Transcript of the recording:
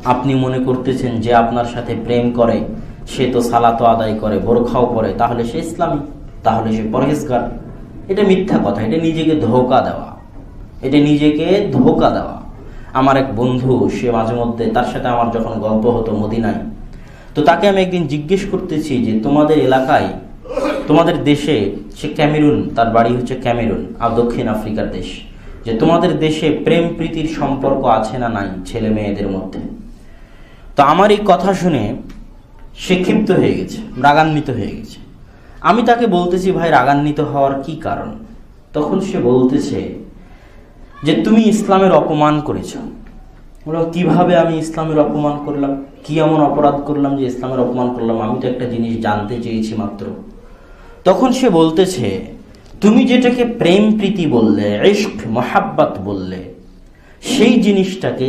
আপনি মনে করতেছেন যে আপনার সাথে প্রেম করে সে তো সালাতও আদায় করে, বোরখাও পরে, তাহলে সে ইসলামী, তাহলে সে পরহেজগার। এটা মিথ্যা কথা, এটা নিজেকে ধোঁকা দেওয়া, এটা নিজেকে ধোঁকা দেওয়া। আমার এক বন্ধু, সে মাঝে মধ্যে, তার সাথে আমার যখন গল্প হতো মদিনায়, তো তাকে আমি একদিন জিজ্ঞেস করতেছি যে তোমাদের এলাকায়, তোমাদের দেশে, সে ক্যামেরুন, তার বাড়ি হচ্ছে ক্যামেরুন, আর দক্ষিণ আফ্রিকার দেশ, যে তোমাদের দেশে প্রেম প্রীতির সম্পর্ক আছে না নাই ছেলে মেয়েদের মধ্যে। তো আমার এই কথা শুনে সে ক্ষিপ্ত হয়ে গেছে, রাগান্বিত হয়ে গেছে। আমি তাকে বলতেছি, ভাই রাগান্বিত হওয়ার কি কারণ? তখন সে বলতেছে যে তুমি ইসলামের অপমান করেছ। বললাম, কিভাবে আমি ইসলামের অপমান করলাম? কি এমন অপরাধ করলাম যে ইসলামের অপমান করলাম? আমি তো একটা জিনিস জানতে চেয়েছি মাত্র। তখন সে বলতেছে, তুমি যেটাকে প্রেম প্রীতি বললে, ইশক মহাব্বত বললে, সেই জিনিসটাকে